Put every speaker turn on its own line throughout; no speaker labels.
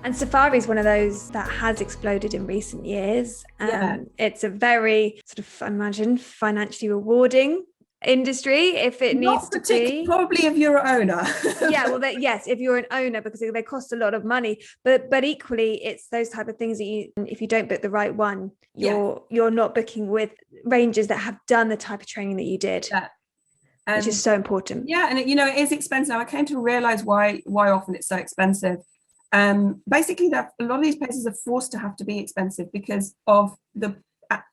And safari is one of those that has exploded in recent years. It's a very sort of, I imagine, financially rewarding industry if it needs to be.
Probably if you're an owner.
Yeah, well, yes, if you're an owner, because they cost a lot of money. But equally, it's those type of things that if you don't book the right one, you're not booking with rangers that have done the type of training that you did.
Yeah.
Which is so important.
Yeah, and it is expensive. I came to realize why often it's so expensive. Basically, that a lot of these places are forced to have to be expensive because of the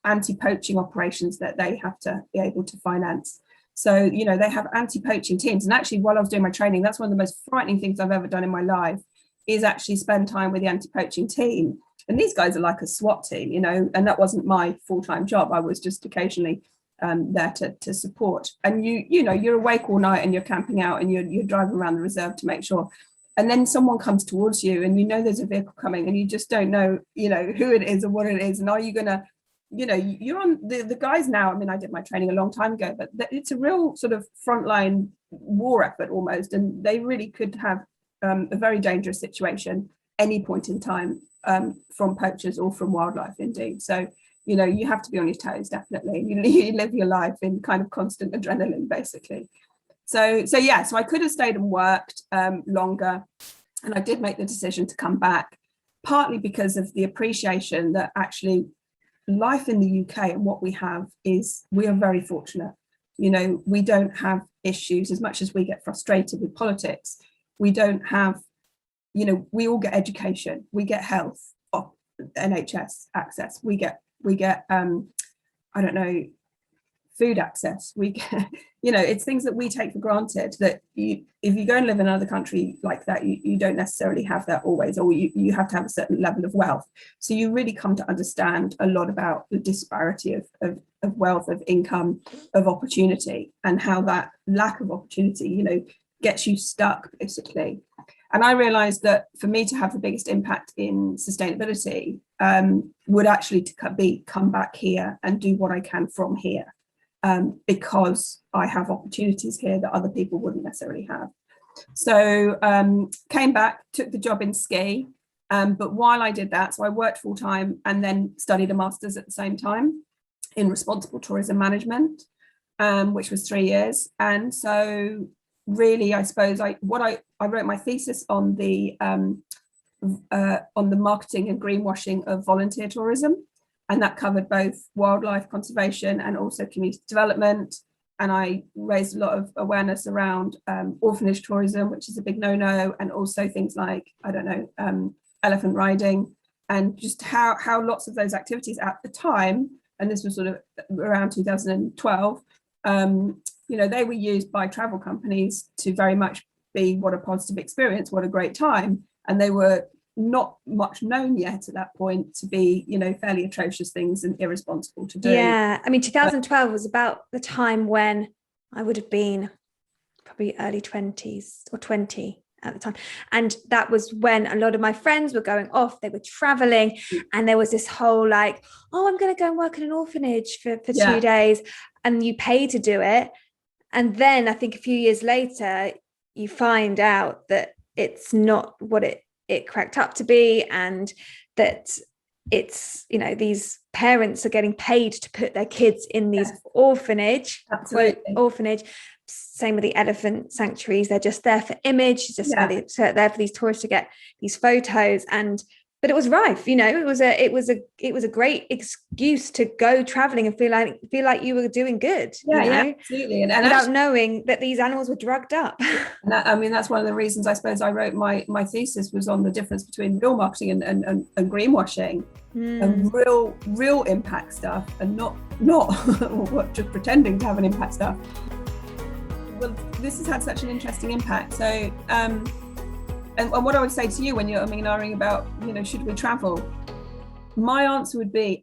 anti-poaching operations that they have to be able to finance. So, they have anti-poaching teams. And actually, while I was doing my training, that's one of the most frightening things I've ever done in my life, is actually spend time with the anti-poaching team. And these guys are like a SWAT team, and that wasn't my full-time job. I was just occasionally there to support. And you're awake all night and you're camping out and you're driving around the reserve to make sure. And then someone comes towards you and there's a vehicle coming and you just don't know, who it is or what it is. And are you going to, you're on the guys now. I mean, I did my training a long time ago, but it's a real sort of frontline war effort almost. And they really could have a very dangerous situation any point in time from poachers or from wildlife indeed. So, you have to be on your toes, definitely. You live your life in kind of constant adrenaline, basically. So I could have stayed and worked longer. And I did make the decision to come back, partly because of the appreciation that actually life in the UK and what we have is, we are very fortunate. We don't have issues as much as we get frustrated with politics. We don't have, we all get education, we get health, NHS access, we get food access, we get, it's things that we take for granted that if you go and live in another country like that, you don't necessarily have that always, or you have to have a certain level of wealth. So you really come to understand a lot about the disparity of wealth, of income, of opportunity, and how that lack of opportunity, gets you stuck, basically. And I realized that for me to have the biggest impact in sustainability would actually come back here and do what I can from here, because I have opportunities here that other people wouldn't necessarily have. So came back, took the job in ski, but while I did that, so I worked full time and then studied a master's at the same time in responsible tourism management, which was 3 years. And so really, I suppose I wrote my thesis on the marketing and greenwashing of volunteer tourism, and that covered both wildlife conservation and also community development. And I raised a lot of awareness around orphanage tourism, which is a big no-no, and also things like elephant riding, and just how lots of those activities at the time, and this was sort of around 2012. They were used by travel companies to very much be what a positive experience, what a great time. And they were not much known yet at that point to be, fairly atrocious things and irresponsible to do.
Yeah, I mean, 2012 was about the time when I would have been probably early 20s or 20 at the time. And that was when a lot of my friends were going off, they were traveling, and there was this whole I'm going to go and work in an orphanage for 2 days, and you pay to do it. And then I think a few years later, you find out that it's not what it cracked up to be, and that it's, these parents are getting paid to put their kids in these orphanage. Same with the elephant sanctuaries. They're just there for image, just there for these tourists to get these photos. But it was rife, it was a great excuse to go traveling and feel like you were doing good.
Absolutely. And
without knowing that these animals were drugged up.
That's one of the reasons I suppose I wrote my thesis, was on the difference between real marketing and greenwashing, and real impact stuff, and not just pretending to have an impact stuff. Well, this has had such an interesting impact. So and what I would say to you when you're about, should we travel? My answer would be